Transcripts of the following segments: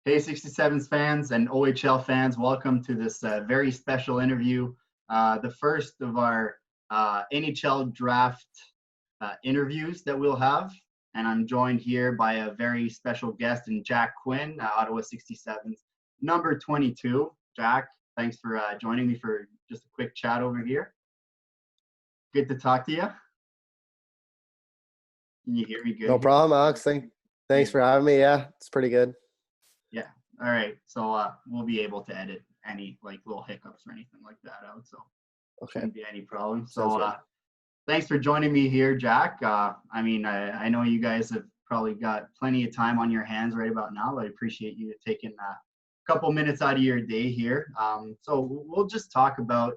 Hey, 67's fans and OHL fans, welcome to this very special interview, the first of our NHL Draft interviews that we'll have. And I'm joined here by a very special guest in Jack Quinn, Ottawa 67's number 22. Jack, thanks for joining me for just a quick chat over here. Good to talk to you. Can you hear me good? No problem, Alex. Thanks for having me. Yeah, it's pretty good. Yeah. All right. So we'll be able to edit any like little hiccups or anything like that out. So Okay. shouldn't be any problem. Sounds So good. thanks for joining me here, Jack. I know you guys have probably got plenty of time on your hands right about now. I appreciate you taking a couple minutes out of your day here. So we'll just talk about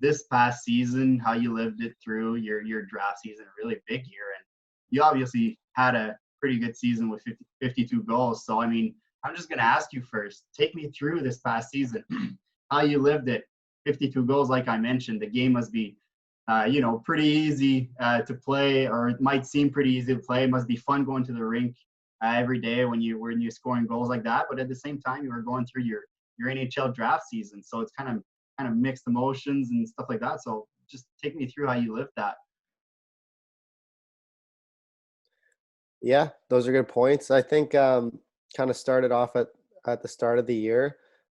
this past season, how you lived it through your draft season, a really big year. And you obviously had a pretty good season with 52 goals. So, I mean, I'm just going to ask you first, take me through this past season, how you lived it. 52 goals, like I mentioned, the game must be, pretty easy to play, or it might seem pretty easy to play. It must be fun going to the rink every day when you're scoring goals like that. But at the same time, you were going through your NHL draft season, so it's kind of mixed emotions and stuff like that. So just take me through how you lived that. Yeah, those are good points. I think kind of started off at the start of the year.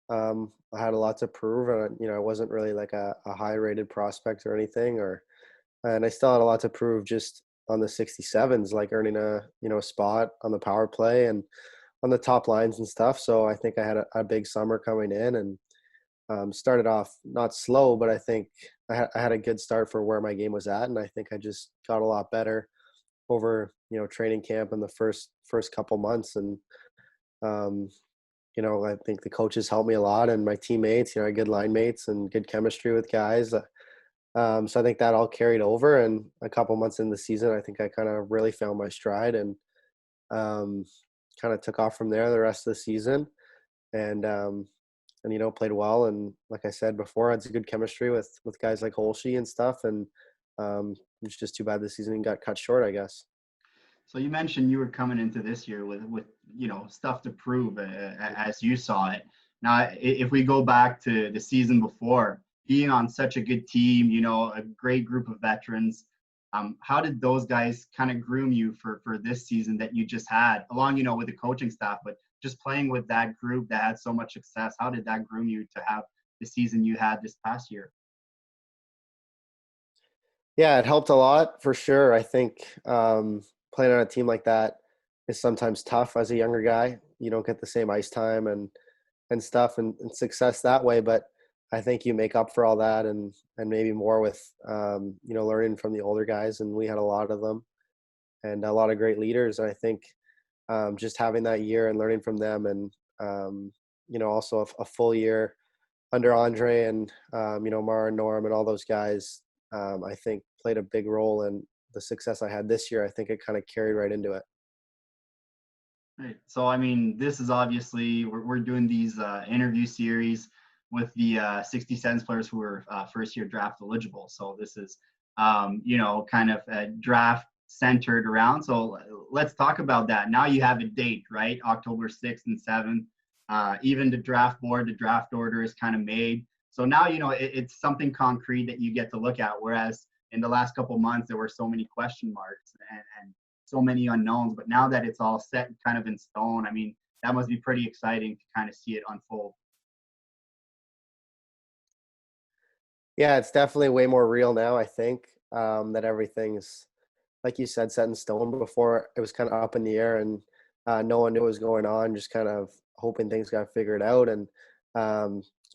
I had a lot to prove, and I wasn't really like a high-rated prospect or anything, and I still had a lot to prove just on the 67s, like earning a spot on the power play and on the top lines and stuff. So I think I had a big summer coming in, and started off not slow, but I think I had a good start for where my game was at, and I think I just got a lot better over training camp in the first couple months. And I think the coaches helped me a lot, and my teammates, I had good line mates and good chemistry with guys. So I think that all carried over, and a couple months in the season, I think I kind of really found my stride, and kind of took off from there the rest of the season, and played well. And like I said before, I had some good chemistry with guys like Holsey and stuff, and it's just too bad the season got cut short, I guess. So you mentioned you were coming into this year with stuff to prove as you saw it. Now, if we go back to the season before, being on such a good team, a great group of veterans, how did those guys kind of groom you for this season that you just had, along with the coaching staff, but just playing with that group that had so much success? How did that groom you to have the season you had this past year? Yeah, it helped a lot for sure. I think playing on a team like that is sometimes tough as a younger guy. You don't get the same ice time and stuff and success that way, but I think you make up for all that and maybe more with learning from the older guys, and we had a lot of them and a lot of great leaders. And I think just having that year and learning from them, and also a full year under Andre and Mara and Norm and all those guys, I think played a big role in the success I had this year. I think it kind of carried right into it. Right. So, I mean, this is obviously we're doing these interview series with the 67's players who are first year draft eligible. So this is, kind of a draft centered around. So let's talk about that. Now you have a date, right? October 6th and 7th. Even the draft board, the draft order is kind of made. So now, it's something concrete that you get to look at. Whereas in the last couple of months, there were so many question marks and so many unknowns. But now that it's all set kind of in stone, I mean, that must be pretty exciting to kind of see it unfold. Yeah, it's definitely way more real now, I think, that everything's, like you said, set in stone. Before, it was kind of up in the air, and no one knew what was going on, just kind of hoping things got figured out. And,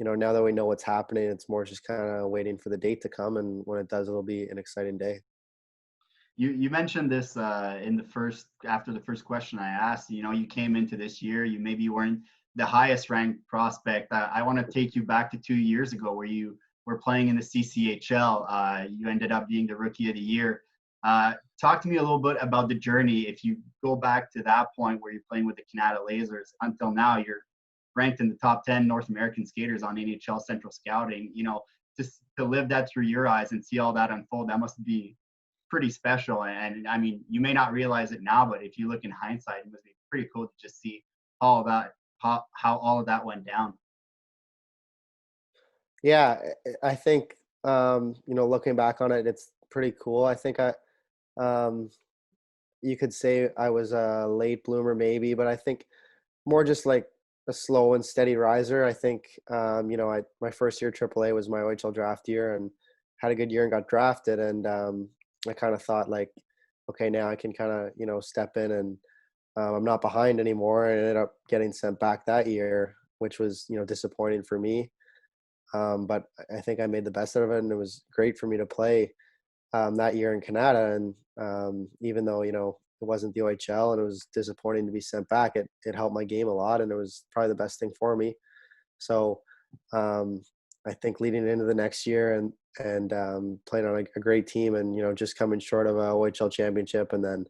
now that we know what's happening, it's more just kind of waiting for the date to come. And when it does, it'll be an exciting day. You mentioned this after the first question I asked. You came into this year, you weren't the highest ranked prospect. I want to take you back to 2 years ago where you were playing in the CCHL. You ended up being the rookie of the year. Talk to me a little bit about the journey. If you go back to that point where you're playing with the Canada Lasers until now, you're ranked in the top 10 North American skaters on NHL Central Scouting. Just to live that through your eyes and see all that unfold, that must be pretty special. And I mean, you may not realize it now, but if you look in hindsight, it must be pretty cool to just see all that how all of that went down. Yeah, I think looking back on it, it's pretty cool. I think um, you could say I was a late bloomer, maybe, but I think more just like a slow and steady riser. I think my first year AAA was my OHL draft year, and had a good year and got drafted. And I kind of thought like, okay, now I can kind of step in, and I'm not behind anymore. And I ended up getting sent back that year, which was disappointing for me. But I think I made the best out of it, and it was great for me to play that year in Canada. And even though it wasn't the OHL and it was disappointing to be sent back, it helped my game a lot, and it was probably the best thing for me. So I think leading into the next year and playing on a great team, and just coming short of a OHL championship, and then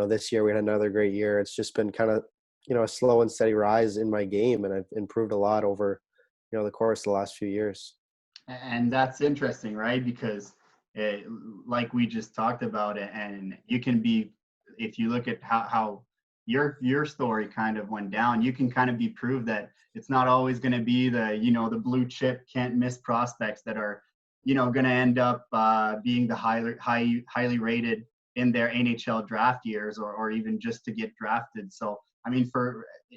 this year we had another great year. It's just been kind of a slow and steady rise in my game, and I've improved a lot over the course of the last few years. And that's interesting, right? Because like we just talked about it, and you can be, if you look at how your story kind of went down, you can kind of be proved that it's not always going to be the blue chip can't miss prospects that are going to end up being the highly rated in their NHL draft years, or even just to get drafted. So I mean,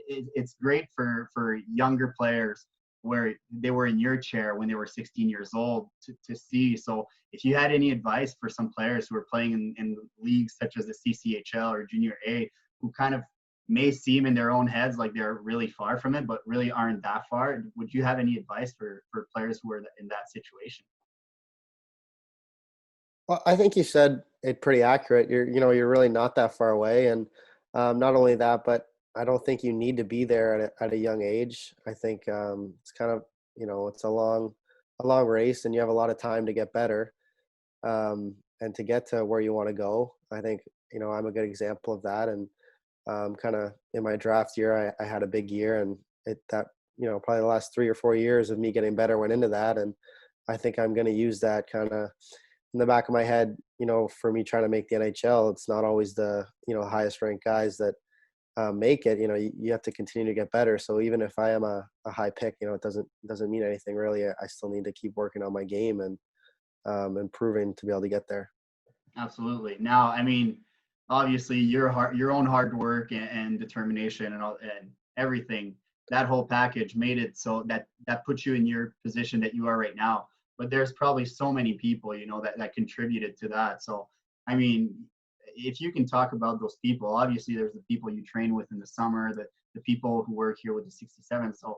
it's great for younger players where they were in your chair when they were 16 years old to see. So if you had any advice for some players who are playing in leagues such as the CCHL or Junior A, who kind of may seem in their own heads like they're really far from it, but really aren't that far, would you have any advice for players who are in that situation? Well, I think you said it pretty accurate. You're really not that far away, and not only that, but I don't think you need to be there at a young age. I think it's kind of it's a long race, and you have a lot of time to get better, and to get to where you want to go. I think I'm a good example of that, and kind of in my draft year, I had a big year, and probably the last 3 or 4 years of me getting better went into that, and I think I'm going to use that kind of in the back of my head, for me trying to make the NHL. It's not always the highest ranked guys that make it. You have to continue to get better. So even if I am a high pick, it doesn't mean anything really. I still need to keep working on my game and improving to be able to get there. Absolutely. Now, I mean, obviously your own hard work and determination and everything, that whole package made it so that puts you in your position that you are right now. But there's probably so many people, that contributed to that. So, I mean, if you can talk about those people, obviously there's the people you train with in the summer, the people who work here with the 67. So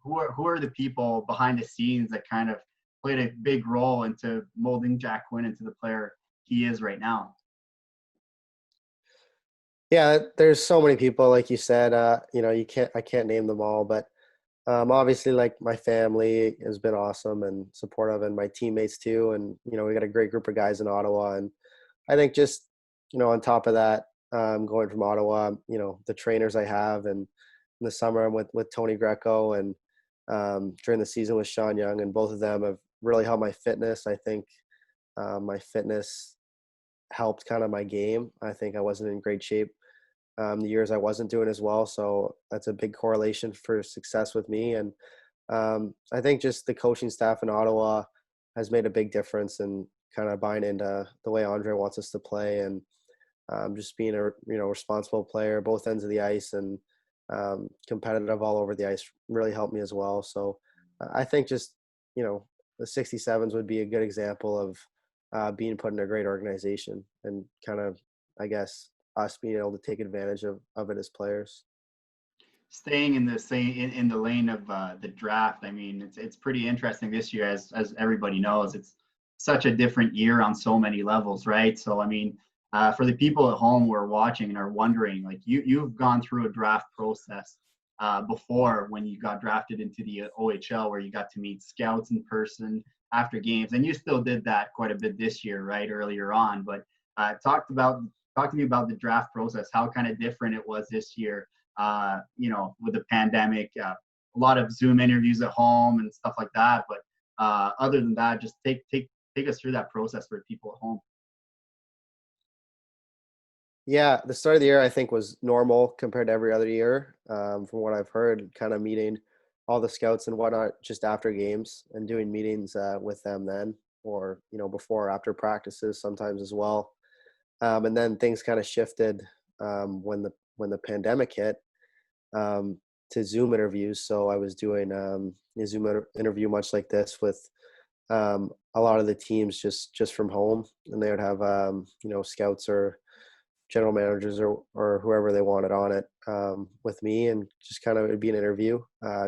who are the people behind the scenes that kind of played a big role into molding Jack Quinn into the player he is right now? Yeah, there's so many people, like you said. I can't name them all, but obviously, like, my family has been awesome and supportive, and my teammates too. And we got a great group of guys in Ottawa, and I think just on top of that, going from Ottawa, the trainers I have, and in the summer I'm with Tony Greco, and during the season with Sean Young, and both of them have really helped my fitness. I think my fitness helped kind of my game. I think I wasn't in great shape the years I wasn't doing as well. So that's a big correlation for success with me. And I think just the coaching staff in Ottawa has made a big difference in kind of buying into the way Andre wants us to play, and just being a responsible player, both ends of the ice, and competitive all over the ice really helped me as well. So I think just the 67's would be a good example of being put in a great organization, and kind of, I guess, us being able to take advantage of it as players. Staying in the lane of the draft, I mean, it's pretty interesting this year, as everybody knows. It's such a different year on so many levels, right? So I mean, for the people at home who are watching and are wondering, like, you've gone through a draft process before, when you got drafted into the OHL, where you got to meet scouts in person after games, and you still did that quite a bit this year, right, earlier on. But talk to me about the draft process, how kind of different it was this year, with the pandemic, a lot of Zoom interviews at home and stuff like that. But other than that, just take us through that process for people at home. Yeah, the start of the year I think was normal compared to every other year. From what I've heard, kind of meeting all the scouts and whatnot just after games and doing meetings with them then, or before or after practices sometimes as well. And then things kind of shifted when the pandemic hit um, to Zoom interviews. So I was doing a Zoom interview much like this with a lot of the teams just from home, and they would have scouts or general managers or whoever they wanted on it with me, and just kind of it would be an interview,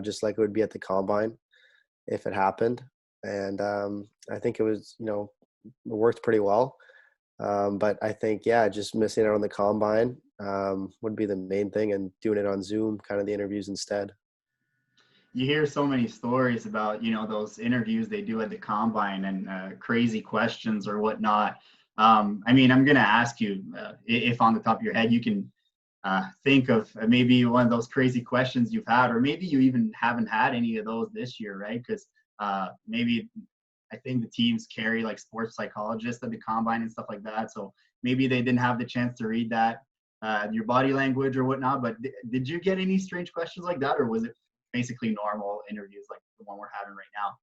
just like it would be at the combine if it happened. And I think it worked pretty well. But I think, yeah, just missing out on the combine would be the main thing, and doing it on Zoom, kind of the interviews instead. You hear so many stories about those interviews they do at the combine and crazy questions or whatnot. I mean, I'm gonna ask you if on the top of your head you can think of maybe one of those crazy questions you've had, or maybe you even haven't had any of those this year, right? Because maybe I think the teams carry like sports psychologists at the combine and stuff like that. So maybe they didn't have the chance to read that, your body language or whatnot. But did you get any strange questions like that, or was it basically normal interviews like the one we're having right now?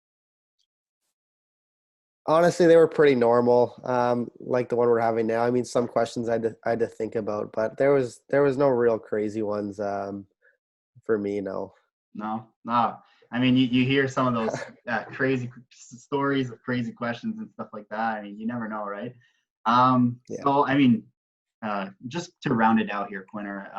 Honestly, they were pretty normal, like the one we're having now. I mean, some questions I had to think about, but there was no real crazy ones for me. No. No, no. I mean, you hear some of those crazy stories of crazy questions and stuff like that. I mean, you never know, right? Yeah. So, I mean, just to round it out here, Quinner,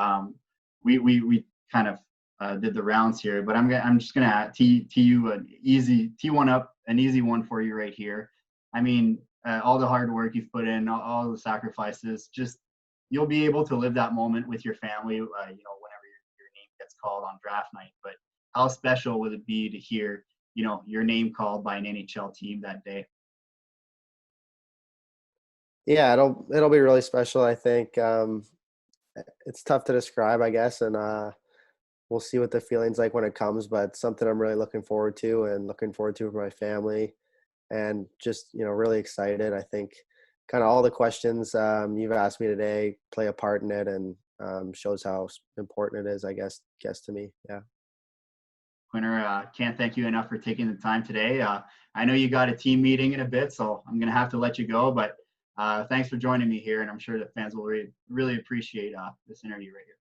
we kind of did the rounds here, but I'm just gonna tee you an easy tee one up, an easy one for you right here. I mean, all the hard work you've put in, all the sacrifices, just you'll be able to live that moment with your family. Whenever your name gets called on draft night. But how special would it be to hear your name called by an NHL team that day? Yeah, it'll be really special, I think. It's tough to describe, I guess, and we'll see what the feeling's like when it comes, but something I'm really looking forward to, and looking forward to for my family, and just really excited. I think kind of all the questions you've asked me today play a part in it, and shows how important it is, I guess to me. Yeah. Quinner, can't thank you enough for taking the time today. I know you got a team meeting in a bit, so I'm going to have to let you go. But thanks for joining me here, and I'm sure the fans will really appreciate this interview right here.